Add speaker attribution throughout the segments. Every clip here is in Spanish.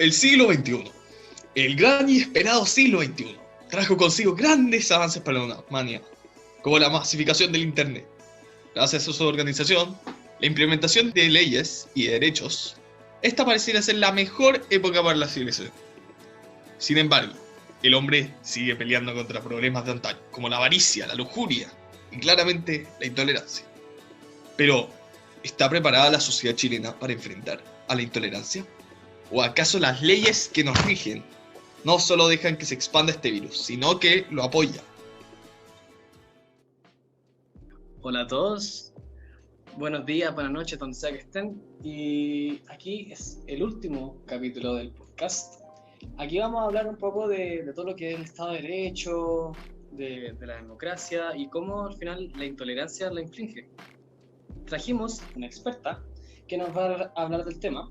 Speaker 1: El siglo XXI, el gran y esperado siglo XXI, trajo consigo grandes avances para la humanidad, como la masificación del Internet. Gracias a su organización, la implementación de leyes y derechos, esta pareciera ser la mejor época para la civilización. Sin embargo, el hombre sigue peleando contra problemas de antaño, como la avaricia, la lujuria y claramente la intolerancia. Pero, ¿está preparada la sociedad chilena para enfrentar a la intolerancia? ¿O acaso las leyes que nos rigen no solo dejan que se expanda este virus, sino que lo apoyan?
Speaker 2: Hola a todos, buenos días, buenas noches, donde sea que estén. Y aquí es el último capítulo del podcast. Aquí vamos a hablar un poco de todo lo que es el Estado de Derecho, de la democracia y cómo al final la intolerancia la infringe. Trajimos una experta que nos va a hablar del tema.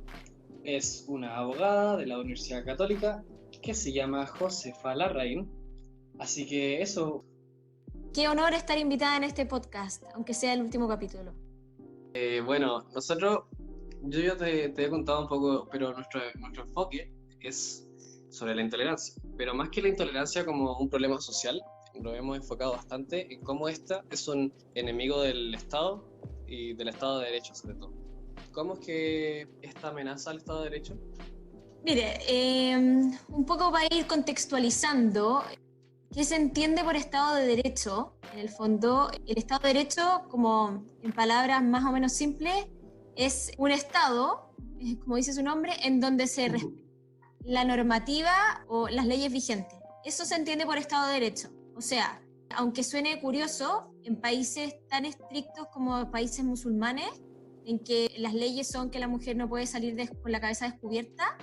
Speaker 2: Es una abogada de la Universidad Católica que se llama Josefa Larraín. Así que eso.
Speaker 3: Qué honor estar invitada en este podcast, aunque sea el último capítulo.
Speaker 2: Bueno, yo ya te he contado un poco, pero nuestro enfoque es sobre la intolerancia. Pero más que la intolerancia como un problema social, lo hemos enfocado bastante en cómo esta es un enemigo del Estado y del Estado de Derecho, sobre todo. ¿Cómo es que esta amenaza al Estado de Derecho?
Speaker 3: Mire, un poco para ir contextualizando, ¿qué se entiende por Estado de Derecho? En el fondo, el Estado de Derecho, como en palabras más o menos simples, es un Estado, como dice su nombre, en donde se respeta la normativa o las leyes vigentes. Eso se entiende por Estado de Derecho. O sea, aunque suene curioso, en países tan estrictos como países musulmanes, en que las leyes son que la mujer no puede salir con la cabeza descubierta,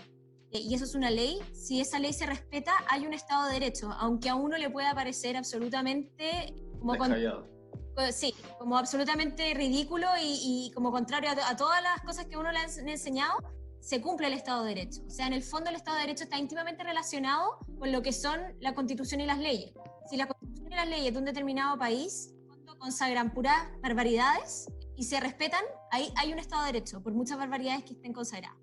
Speaker 3: y eso es una ley, si esa ley se respeta, hay un Estado de Derecho, aunque a uno le pueda parecer absolutamente como absolutamente ridículo y como contrario a todas las cosas que a uno le han enseñado, se cumple el Estado de Derecho. O sea, en el fondo el Estado de Derecho está íntimamente relacionado con lo que son la Constitución y las leyes. Si la Constitución y las leyes de un determinado país consagran puras barbaridades y se respetan, ahí hay un Estado de Derecho, por muchas barbaridades que estén consagradas.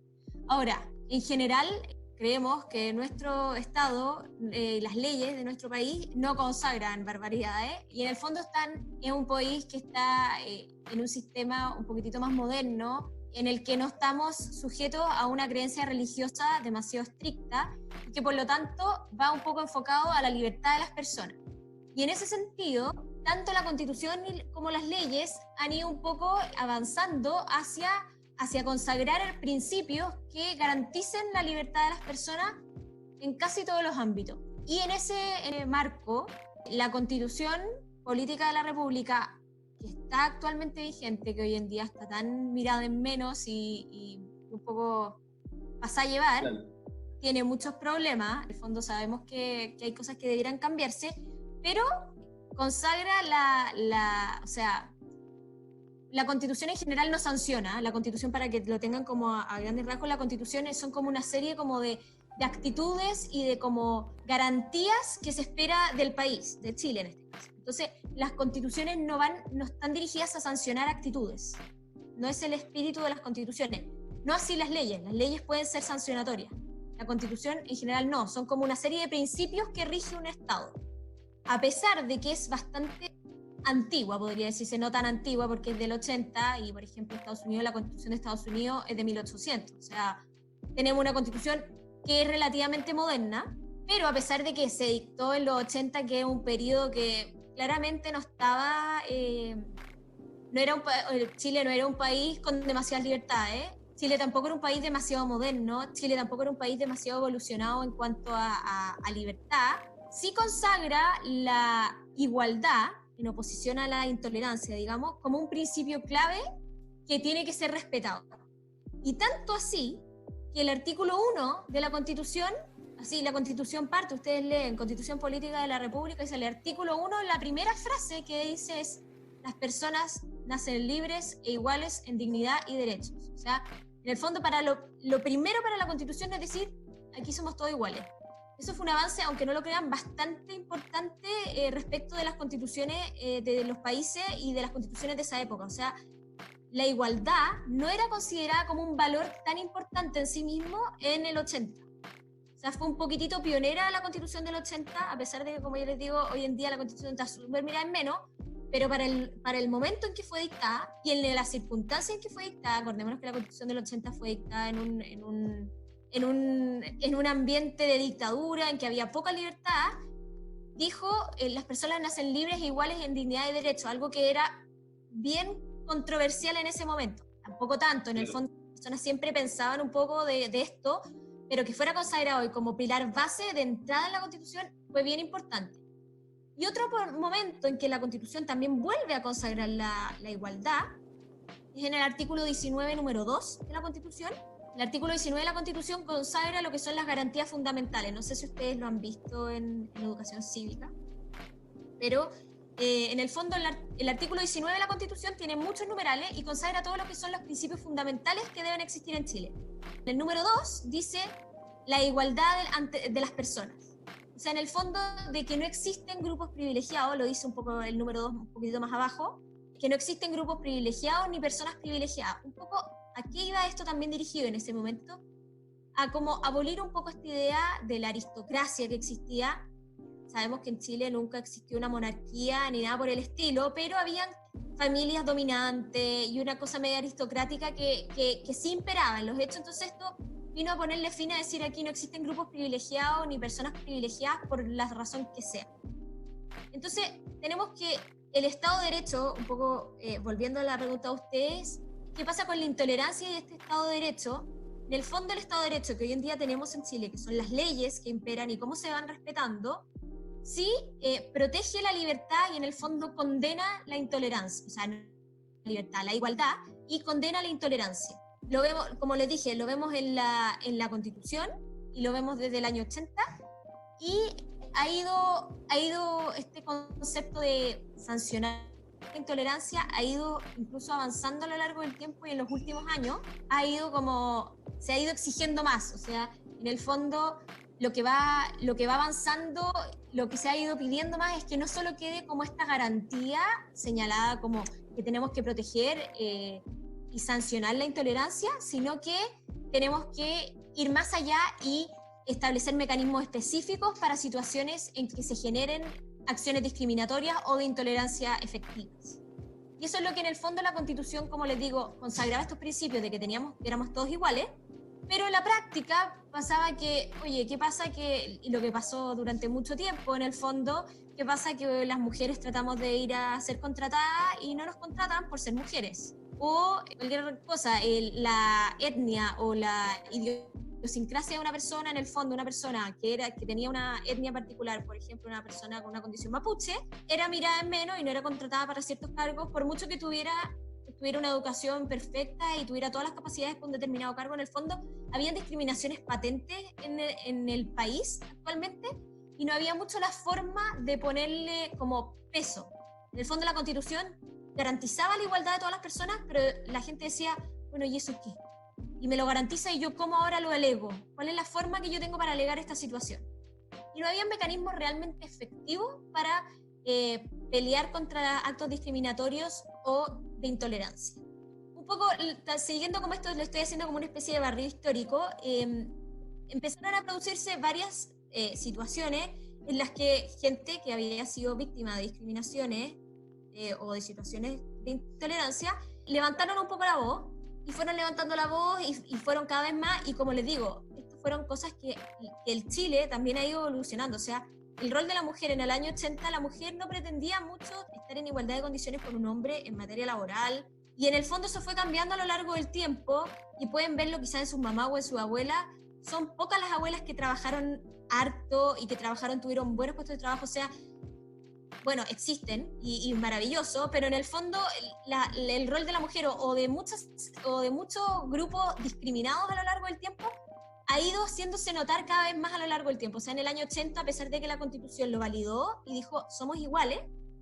Speaker 3: Ahora, en general, creemos que nuestro Estado, las leyes de nuestro país no consagran barbaridades y en el fondo es un país que está en un sistema un poquitito más moderno, en el que no estamos sujetos a una creencia religiosa demasiado estricta y que por lo tanto va un poco enfocado a la libertad de las personas. Y en ese sentido, tanto la Constitución como las leyes han ido un poco avanzando hacia consagrar principios que garanticen la libertad de las personas en casi todos los ámbitos. Y en ese marco, la Constitución Política de la República, que está actualmente vigente, que hoy en día está tan mirada en menos y un poco pasa a llevar, claro, tiene muchos problemas. En el fondo sabemos que hay cosas que deberían cambiarse, pero consagra o sea, la Constitución en general no sanciona. La Constitución, para que lo tengan como a grandes rasgos, la Constitución son como una serie como de actitudes y de como garantías que se espera del país, de Chile en este caso. Entonces, las constituciones no están dirigidas a sancionar actitudes. No es el espíritu de las constituciones. No así las leyes pueden ser sancionatorias. La Constitución en general no, son como una serie de principios que rige un Estado. A pesar de que es bastante antigua, podría decirse, no tan antigua porque es del 80 y, por ejemplo, Estados Unidos, la Constitución de Estados Unidos es de 1800. O sea, tenemos una Constitución que es relativamente moderna, pero a pesar de que se dictó en los 80, que es un periodo que claramente no estaba... Chile no era un país con demasiadas libertades. Chile tampoco era un país demasiado moderno. Chile tampoco era un país demasiado evolucionado en cuanto a libertad. Sí consagra la igualdad, en oposición a la intolerancia, digamos, como un principio clave que tiene que ser respetado. Y tanto así que el artículo 1 de la Constitución, así la Constitución parte, ustedes leen Constitución Política de la República, dice el artículo 1, la primera frase que dice es: las personas nacen libres e iguales en dignidad y derechos. O sea, en el fondo, para lo primero para la Constitución es decir, aquí somos todos iguales. Eso fue un avance, aunque no lo crean, bastante importante respecto de las constituciones de los países y de las constituciones de esa época. O sea, la igualdad no era considerada como un valor tan importante en sí mismo en el 80. sea, fue un poquitito pionera la Constitución del 80, a pesar de que, como yo les digo, hoy en día la Constitución está súper mirada en menos, pero para el momento en que fue dictada y en las circunstancias en que fue dictada, acordémonos que la Constitución del 80 fue dictada en un ambiente de dictadura, en que había poca libertad, dijo, las personas nacen libres e iguales en dignidad y derecho, algo que era bien controversial en ese momento. Tampoco tanto, en el fondo las personas siempre pensaban un poco de esto, pero que fuera consagrado hoy como pilar base de entrada en la Constitución fue bien importante. Y otro momento en que la Constitución también vuelve a consagrar la igualdad es en el artículo 19, número 2 de la Constitución. El artículo 19 de la Constitución consagra lo que son las garantías fundamentales. No sé si ustedes lo han visto en educación cívica, pero en el fondo el artículo 19 de la Constitución tiene muchos numerales y consagra todo lo que son los principios fundamentales que deben existir en Chile. El número 2 dice la igualdad de las personas. O sea, en el fondo de que no existen grupos privilegiados, lo dice un poco el número 2 un poquito más abajo, que no existen grupos privilegiados ni personas privilegiadas. Un poco, ¿a qué iba esto también dirigido en ese momento? A como abolir un poco esta idea de la aristocracia que existía. Sabemos que en Chile nunca existió una monarquía ni nada por el estilo, pero habían familias dominantes y una cosa media aristocrática que sí imperaba en los hechos. Entonces esto vino a ponerle fin a decir aquí no existen grupos privilegiados ni personas privilegiadas por la razón que sea. Entonces tenemos que el Estado de Derecho, un poco volviendo a la pregunta de ustedes, ¿qué pasa con la intolerancia y este Estado de Derecho? En el fondo el Estado de Derecho que hoy en día tenemos en Chile, que son las leyes que imperan y cómo se van respetando, sí protege la libertad y en el fondo condena la intolerancia, o sea, no la libertad, la igualdad, y condena la intolerancia. Lo vemos, como les dije, lo vemos en la Constitución y lo vemos desde el año 80 y ha ido este concepto de sancionar la intolerancia, ha ido incluso avanzando a lo largo del tiempo y en los últimos años se ha ido exigiendo más, o sea, en el fondo lo que va avanzando, lo que se ha ido pidiendo más es que no solo quede como esta garantía señalada como que tenemos que proteger y sancionar la intolerancia, sino que tenemos que ir más allá y establecer mecanismos específicos para situaciones en que se generen acciones discriminatorias o de intolerancia efectivas. Y eso es lo que en el fondo la Constitución, como les digo, consagraba estos principios de que éramos todos iguales, pero en la práctica pasaba que, oye, ¿qué pasa? Y lo que pasó durante mucho tiempo, en el fondo, ¿qué pasa? Que las mujeres tratamos de ir a ser contratadas y no nos contratan por ser mujeres. O cualquier cosa, la etnia o la idiosincrasia de una persona, en el fondo, una persona que tenía una etnia particular, por ejemplo, una persona con una condición mapuche, era mirada en menos y no era contratada para ciertos cargos, por mucho que tuviera una educación perfecta y tuviera todas las capacidades para un determinado cargo. En el fondo, había discriminaciones patentes en el país actualmente y no había mucho la forma de ponerle como peso. En el fondo, la Constitución garantizaba la igualdad de todas las personas, pero la gente decía, bueno, ¿y eso qué? Y me lo garantiza y yo ¿cómo ahora lo alego? ¿Cuál es la forma que yo tengo para alegar esta situación? Y no había mecanismos realmente efectivos para pelear contra actos discriminatorios o de intolerancia. Un poco, siguiendo como esto, lo estoy haciendo como una especie de barrido histórico, empezaron a producirse varias situaciones en las que gente que había sido víctima de discriminaciones o de situaciones de intolerancia, levantaron un poco la voz y fueron levantando la voz y fueron cada vez más, y como les digo, estas fueron cosas que el Chile también ha ido evolucionando. O sea, el rol de la mujer en el año 80, la mujer no pretendía mucho estar en igualdad de condiciones con un hombre en materia laboral, y en el fondo eso fue cambiando a lo largo del tiempo, y pueden verlo quizás en sus mamás o en su abuela. Son pocas las abuelas que trabajaron harto y que tuvieron buenos puestos de trabajo. O sea, bueno, existen y maravilloso, pero en el fondo el rol de la mujer o de muchos grupos discriminados a lo largo del tiempo ha ido haciéndose notar cada vez más a lo largo del tiempo. O sea, en el año 80, a pesar de que la Constitución lo validó y dijo, somos iguales,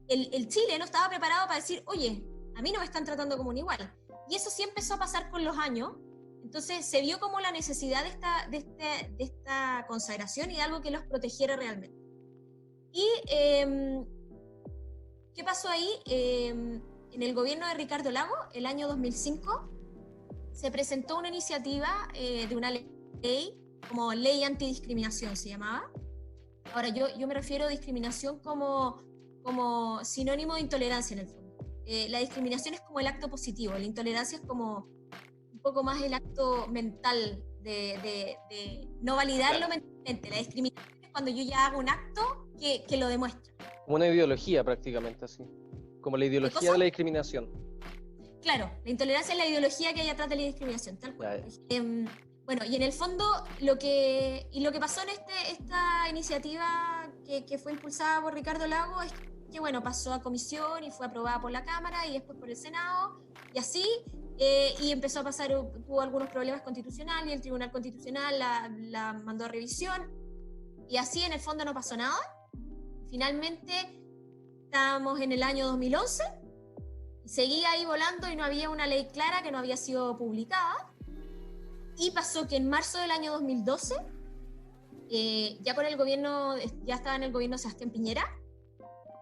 Speaker 3: el Chile no estaba preparado para decir, oye, a mí no me están tratando como un igual. Y eso sí empezó a pasar con los años. Entonces se vio como la necesidad de esta consagración y de algo que los protegiera realmente. Y ¿qué pasó ahí? En el gobierno de Ricardo Lagos, el año 2005, se presentó una iniciativa de una ley como ley antidiscriminación se llamaba. Ahora, yo me refiero a discriminación como sinónimo de intolerancia en el fondo. La discriminación es como el acto positivo, la intolerancia es como un poco más el acto mental de no validarlo mentalmente. La discriminación es cuando yo ya hago un acto que lo demuestra.
Speaker 4: Como una ideología prácticamente, así. Como la ideología de la discriminación.
Speaker 3: Claro, la intolerancia es la ideología que hay atrás de la discriminación, tal cual. Bueno, y en el fondo lo que pasó en esta iniciativa que fue impulsada por Ricardo Lago es que, bueno, pasó a comisión y fue aprobada por la Cámara y después por el Senado, y así, y empezó a pasar, tuvo algunos problemas constitucionales, y el Tribunal Constitucional la mandó a revisión, y así en el fondo no pasó nada. Finalmente, estábamos en el año 2011, y seguía ahí volando y no había una ley clara que no había sido publicada. Y pasó que en marzo del año 2012, ya estaba en el gobierno Sebastián Piñera,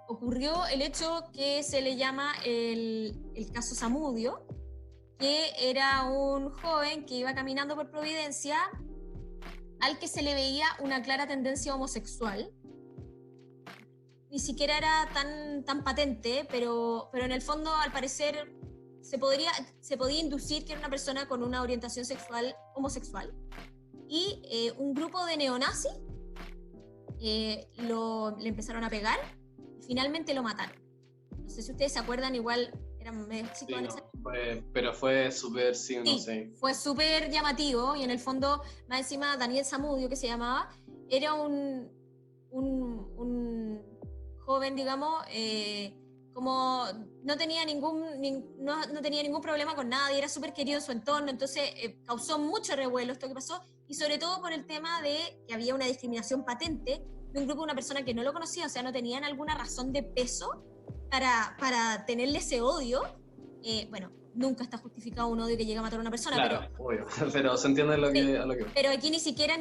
Speaker 3: ocurrió el hecho que se le llama el caso Zamudio, que era un joven que iba caminando por Providencia al que se le veía una clara tendencia homosexual. Ni siquiera era tan patente, pero en el fondo, al parecer, se podía inducir que era una persona con una orientación sexual homosexual. Y un grupo de neonazis le empezaron a pegar y finalmente lo mataron. No sé si ustedes se acuerdan, igual eran medio chicos en esa...
Speaker 2: Pero fue súper, no sé.
Speaker 3: Fue súper llamativo, y en el fondo, más encima, Daniel Zamudio, que se llamaba, era un joven, digamos, como no tenía ningún problema con nadie, era súper querido en su entorno, entonces causó mucho revuelo esto que pasó, y sobre todo por el tema de que había una discriminación patente de un grupo de una persona que no lo conocía, o sea, no tenían alguna razón de peso para tenerle ese odio. Bueno, nunca está justificado un odio que llega a matar a una persona,
Speaker 2: claro, pero obvio. Pero se entiende a lo que...
Speaker 3: Pero aquí ni siquiera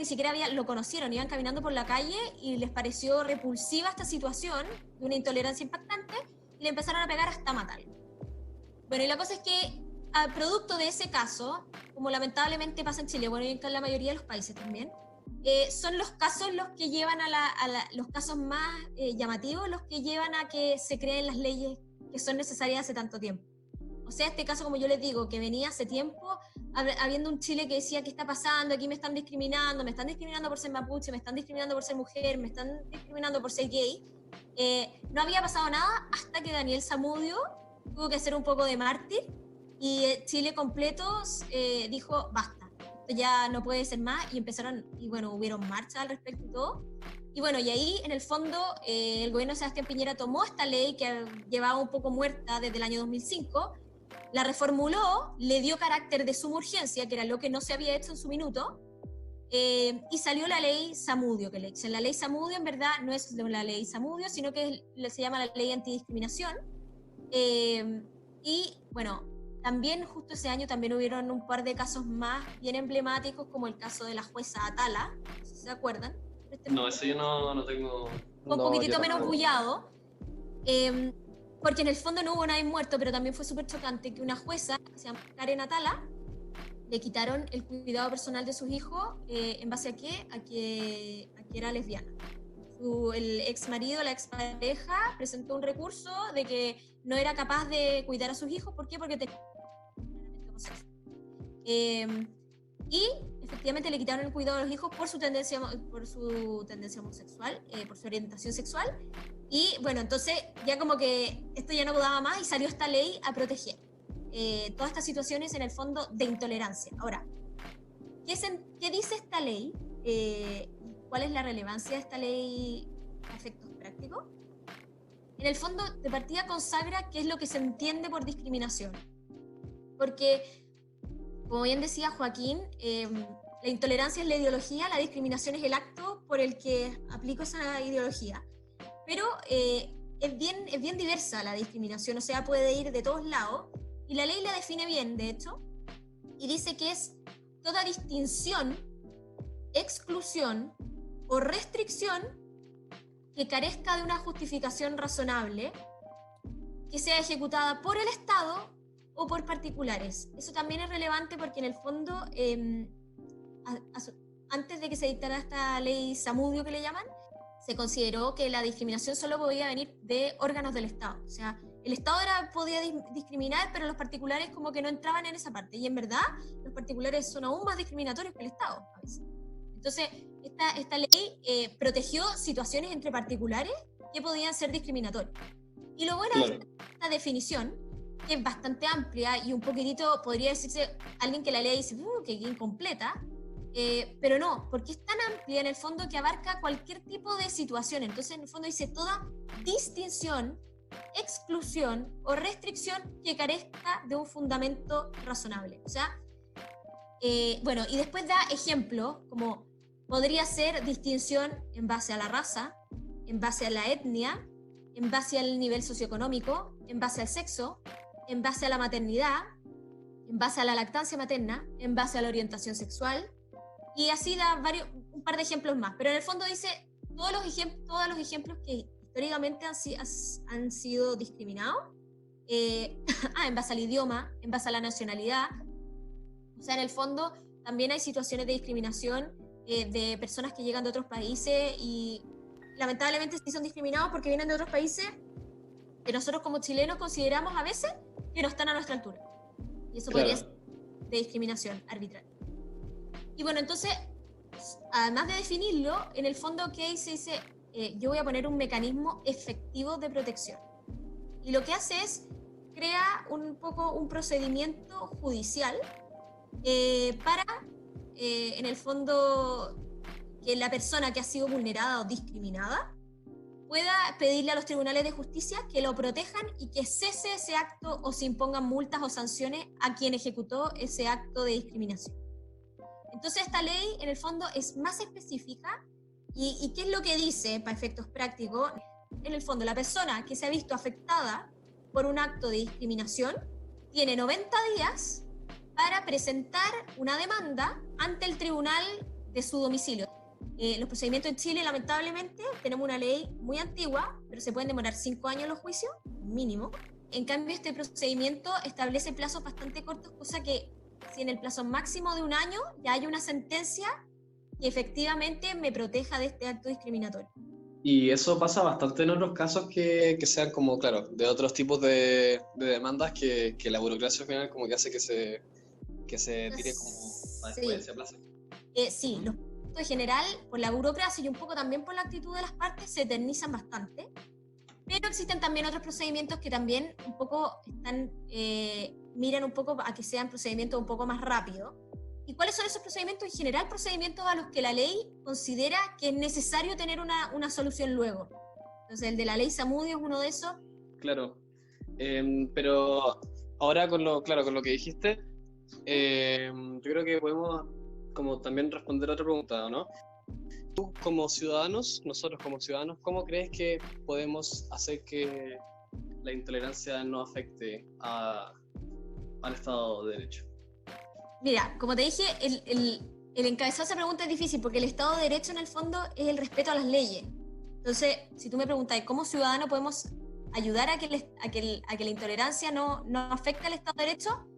Speaker 3: lo conocieron, iban caminando por la calle y les pareció repulsiva esta situación de una intolerancia impactante, y le empezaron a pegar hasta matarlo. Bueno, y la cosa es que, a producto de ese caso, como lamentablemente pasa en Chile, bueno, y en la mayoría de los países también, son los casos los que llevan los casos más llamativos, los que llevan a que se creen las leyes que son necesarias hace tanto tiempo. O sea, este caso, como yo les digo, que venía hace tiempo, habiendo un Chile que decía, ¿qué está pasando? Aquí me están discriminando por ser mapuche, me están discriminando por ser mujer, me están discriminando por ser gay. No había pasado nada hasta que Daniel Zamudio tuvo que hacer un poco de mártir, y Chile completo dijo, basta, esto ya no puede ser más, y bueno, hubieron marchas al respecto y todo. Y bueno, y ahí en el fondo el gobierno de Sebastián Piñera tomó esta ley que llevaba un poco muerta desde el año 2005, la reformuló, le dio carácter de suma urgencia, que era lo que no se había hecho en su minuto, y salió la ley Zamudio, que le dicen. La ley Zamudio en verdad no es la ley Zamudio, sino que se llama la ley antidiscriminación. Y bueno, también justo ese año también hubieron un par de casos más bien emblemáticos, como el caso de la jueza Atala, no sé si se acuerdan.
Speaker 2: No, ese yo no tengo...
Speaker 3: Un poquitito menos bullado, porque en el fondo no hubo nadie muerto, pero también fue súper chocante que una jueza, que se llama Karen Atala, le quitaron el cuidado personal de sus hijos, ¿en base a qué? A que era lesbiana. El ex marido, la ex pareja, presentó un recurso de que no era capaz de cuidar a sus hijos. ¿Por qué? Porque tenía homosexual. Y efectivamente le quitaron el cuidado a los hijos por su tendencia homosexual, por su orientación sexual. Y bueno, entonces ya como que esto ya no daba más, y salió esta ley a proteger todas estas situaciones en el fondo de intolerancia. Ahora, ¿qué dice esta ley? ¿Cuál es la relevancia de esta ley a efectos prácticos? En el fondo, de partida consagra qué es lo que se entiende por discriminación. Porque, como bien decía Joaquín, la intolerancia es la ideología, la discriminación es el acto por el que aplico esa ideología. Pero es bien diversa la discriminación, o sea, puede ir de todos lados, y la ley la define bien, de hecho, y dice que es toda distinción, exclusión o restricción que carezca de una justificación razonable, que sea ejecutada por el Estado o por particulares. Eso también es relevante porque en el fondo antes de que se dictara esta ley Zamudio que le llaman, se consideró que la discriminación solo podía venir de órganos del Estado. O sea, el Estado podía discriminar, pero los particulares como que no entraban en esa parte. Y en verdad, los particulares son aún más discriminatorios que el Estado a veces. Entonces, esta ley protegió situaciones entre particulares que podían ser discriminatorias. Y lo bueno de esta definición, que es bastante amplia y un poquitito, podría decirse, alguien que la lea y dice, que incompleta, pero no, porque es tan amplia en el fondo que abarca cualquier tipo de situación. Entonces, en el fondo dice toda distinción, exclusión o restricción que carezca de un fundamento razonable. O sea, bueno, y después da ejemplos como podría ser distinción en base a la raza, en base a la etnia, en base al nivel socioeconómico, en base al sexo, en base a la maternidad, en base a la lactancia materna, en base a la orientación sexual, y así da un par de ejemplos más. Pero en el fondo dice todos los ejemplos que históricamente han sido discriminados, en base al idioma, en base a la nacionalidad. O sea, en el fondo también hay situaciones de discriminación de personas que llegan de otros países y lamentablemente sí son discriminados porque vienen de otros países que nosotros como chilenos consideramos a veces que no están a nuestra altura. Y eso podría ser de discriminación arbitraria. Y bueno, entonces, además de definirlo, en el fondo que se dice, yo voy a poner un mecanismo efectivo de protección. Y lo que hace es, crea un poco un procedimiento judicial para, en el fondo, que la persona que ha sido vulnerada o discriminada pueda pedirle a los tribunales de justicia que lo protejan y que cese ese acto o se impongan multas o sanciones a quien ejecutó ese acto de discriminación. Entonces esta ley en el fondo es más específica y ¿qué es lo que dice para efectos prácticos? En el fondo la persona que se ha visto afectada por un acto de discriminación tiene 90 días para presentar una demanda ante el tribunal de su domicilio. Los procedimientos en Chile, lamentablemente, tenemos una ley muy antigua, pero se pueden demorar 5 años los juicios, mínimo. En cambio, este procedimiento establece plazos bastante cortos, cosa que si en el plazo máximo de 1 año ya hay una sentencia que efectivamente me proteja de este acto discriminatorio.
Speaker 2: Y eso pasa bastante en otros casos que sean como, claro, de otros tipos de demandas que la burocracia al final como que hace que se tire como a después, se aplace.
Speaker 3: Sí, los en general, por la burocracia y un poco también por la actitud de las partes, se eternizan bastante. Pero existen también otros procedimientos que también un poco miran un poco a que sean procedimientos un poco más rápidos. ¿Y cuáles son esos procedimientos? En general, procedimientos a los que la ley considera que es necesario tener una solución luego. Entonces, el de la ley Zamudio es uno de esos.
Speaker 2: Claro. Pero ahora con lo que dijiste, yo creo que podemos como también responder a otra pregunta, ¿no? Tú como ciudadanos, nosotros como ciudadanos, ¿cómo crees que podemos hacer que la intolerancia no afecte al Estado de Derecho?
Speaker 3: Mira, como te dije, el encabezado de esa pregunta es difícil porque el Estado de Derecho en el fondo es el respeto a las leyes. Entonces, si tú me preguntas cómo ciudadano podemos ayudar a que la intolerancia no afecte al Estado de Derecho,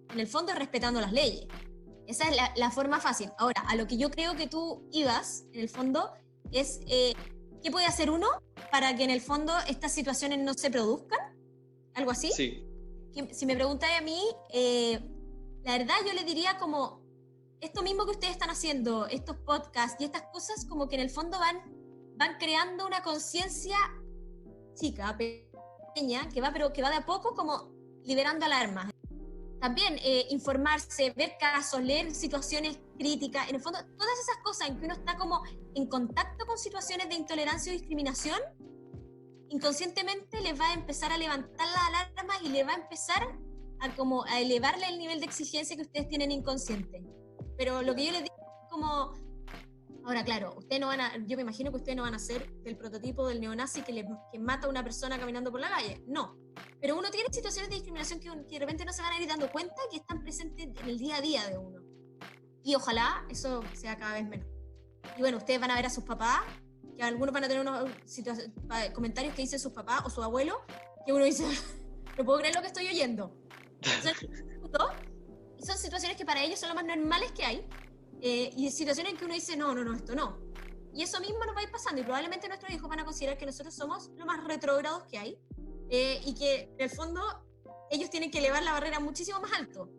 Speaker 3: en el fondo es respetando las leyes. Esa es la forma fácil. Ahora, a lo que yo creo que tú ibas, en el fondo, es ¿qué puede hacer uno para que en el fondo estas situaciones no se produzcan? ¿Algo así?
Speaker 2: Sí.
Speaker 3: Si me preguntáis a mí, la verdad yo le diría como esto mismo que ustedes están haciendo, estos podcasts y estas cosas, como que en el fondo van creando una conciencia chica, pequeña, que va de a poco como liberando alarmas. También informarse, ver casos, leer situaciones críticas, en el fondo todas esas cosas en que uno está como en contacto con situaciones de intolerancia o discriminación, inconscientemente les va a empezar a levantar las alarmas y les va a empezar a elevarle el nivel de exigencia que ustedes tienen inconsciente. Pero lo que yo les digo es como, ahora claro, yo me imagino que ustedes no van a ser del prototipo del neonazi que mata a una persona caminando por la calle, no. Pero uno tiene situaciones de discriminación que de repente no se van a ir dando cuenta que están presentes en el día a día de uno. Y ojalá eso sea cada vez menos. Y bueno, ustedes van a ver a sus papás, que algunos van a tener unos comentarios que dicen sus papás o su abuelo, que uno dice, no puedo creer lo que estoy oyendo. Y son situaciones que para ellos son lo más normales que hay, y situaciones en que uno dice, no, esto no. Y eso mismo nos va a ir pasando y probablemente nuestros hijos van a considerar que nosotros somos lo más retrógrados que hay y que en el fondo ellos tienen que elevar la barrera muchísimo más alto.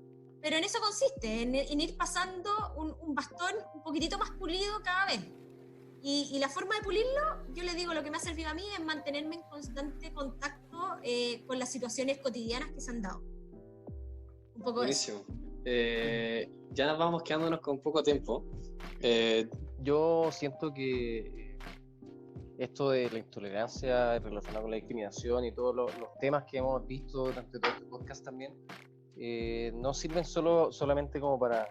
Speaker 3: Pero en eso consiste, en ir pasando un bastón un poquitito más pulido cada vez. Y la forma de pulirlo, yo les digo, lo que me ha servido a mí es mantenerme en constante contacto con las situaciones cotidianas que se han dado. Un poco
Speaker 2: Buenísimo. Ya nos vamos quedándonos con poco tiempo.
Speaker 4: Yo siento que esto de la intolerancia relacionada con la discriminación y todos los temas que hemos visto durante todo este podcast también, no sirven solamente como para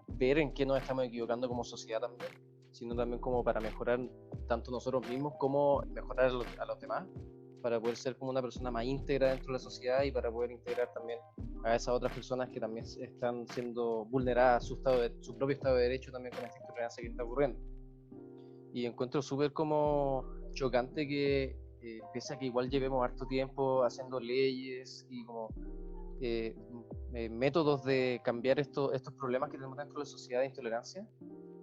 Speaker 4: ver en qué nos estamos equivocando como sociedad también, sino también como para mejorar tanto nosotros mismos como mejorar a los demás, para poder ser como una persona más íntegra dentro de la sociedad y para poder integrar también a esas otras personas que también están siendo vulneradas su propio estado de derecho también con esta intolerancia que está ocurriendo. Y encuentro súper como chocante que pese a que igual llevemos harto tiempo haciendo leyes y como métodos de cambiar estos problemas que tenemos dentro de la sociedad de intolerancia,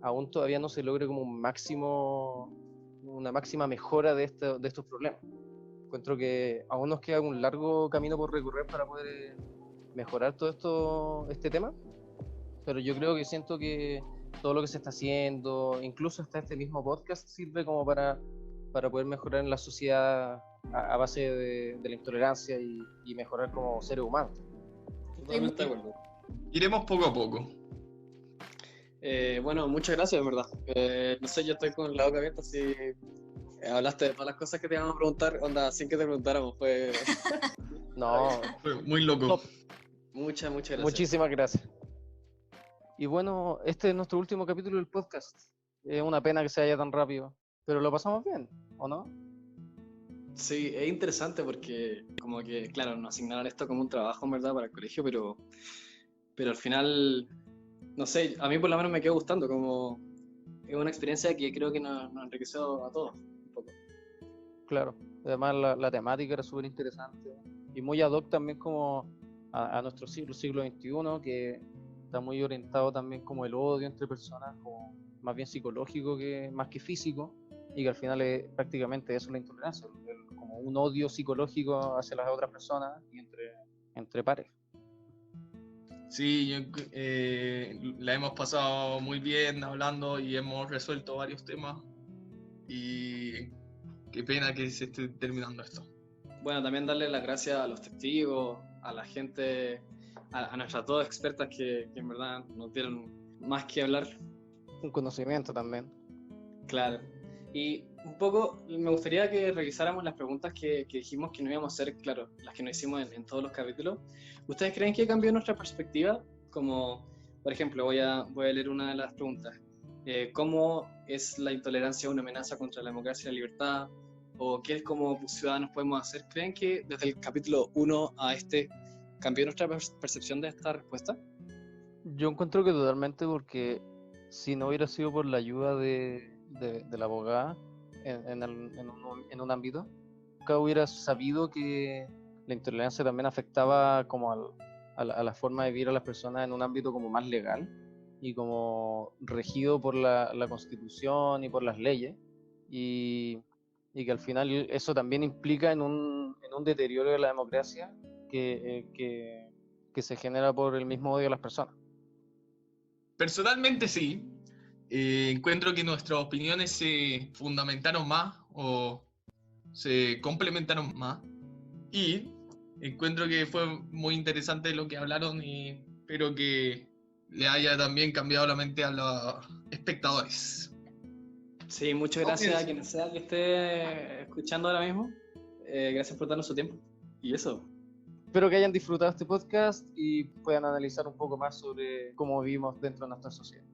Speaker 4: aún todavía no se logre como una máxima mejora de estos problemas. Encuentro que aún nos queda un largo camino por recorrer para poder mejorar todo este tema, pero yo creo que siento que todo lo que se está haciendo, incluso hasta este mismo podcast, sirve como para poder mejorar en la sociedad a base de la intolerancia y mejorar como seres humanos.
Speaker 2: Totalmente de acuerdo.
Speaker 1: Iremos poco a poco.
Speaker 2: Bueno, muchas gracias, de verdad. No sé, yo estoy con la boca abierta, si hablaste de todas las cosas que te íbamos a preguntar, onda, sin que te preguntáramos, fue...
Speaker 4: No,
Speaker 1: Fue muy loco.
Speaker 4: Top.
Speaker 2: Muchas gracias.
Speaker 4: Muchísimas gracias. Y bueno, este es nuestro último capítulo del podcast. Es una pena que se vaya tan rápido, pero lo pasamos bien, ¿o no?
Speaker 2: Sí, es interesante porque como que, claro, nos asignaron esto como un trabajo, en verdad, para el colegio, pero al final, no sé, a mí por lo menos me quedó gustando, como es una experiencia que creo que nos enriqueció a todos un poco.
Speaker 4: Claro, además la temática era súper interesante y muy ad hoc también como a nuestro siglo XXI, que está muy orientado también como el odio entre personas, como más bien psicológico más que físico, y que al final es prácticamente eso la intolerancia, como un odio psicológico hacia las otras personas y entre pares.
Speaker 1: Sí, la hemos pasado muy bien hablando y hemos resuelto varios temas. Y qué pena que se esté terminando esto.
Speaker 2: Bueno, también darle las gracias a los testigos, a la gente, a nuestras dos expertas que en verdad nos dieron más que hablar.
Speaker 4: Un conocimiento también.
Speaker 2: Claro. Y un poco me gustaría que revisáramos las preguntas que dijimos que no íbamos a hacer, claro, las que nos hicimos en todos los capítulos. ¿Ustedes creen que cambió nuestra perspectiva? Como, por ejemplo, voy a leer una de las preguntas. ¿Cómo es la intolerancia una amenaza contra la democracia y la libertad? ¿O qué como ciudadanos podemos hacer? ¿Creen que desde el capítulo 1 a este cambió nuestra percepción de esta respuesta?
Speaker 4: Yo encuentro que totalmente, porque si no hubiera sido por la ayuda de la abogada en un ámbito, nunca hubiera sabido que la intolerancia también afectaba como a la forma de vivir a las personas en un ámbito como más legal y como regido por la Constitución y por las leyes, y que al final eso también implica en un deterioro de la democracia que se genera por el mismo odio a las personas.
Speaker 1: Personalmente sí. Encuentro que nuestras opiniones se fundamentaron más o se complementaron más. Y encuentro que fue muy interesante lo que hablaron y espero que le haya también cambiado la mente a los espectadores.
Speaker 2: Sí, muchas gracias a quien sea que esté escuchando ahora mismo. Gracias por darnos su tiempo. Y eso.
Speaker 4: Espero que hayan disfrutado este podcast y puedan analizar un poco más sobre cómo vivimos dentro de nuestra sociedad.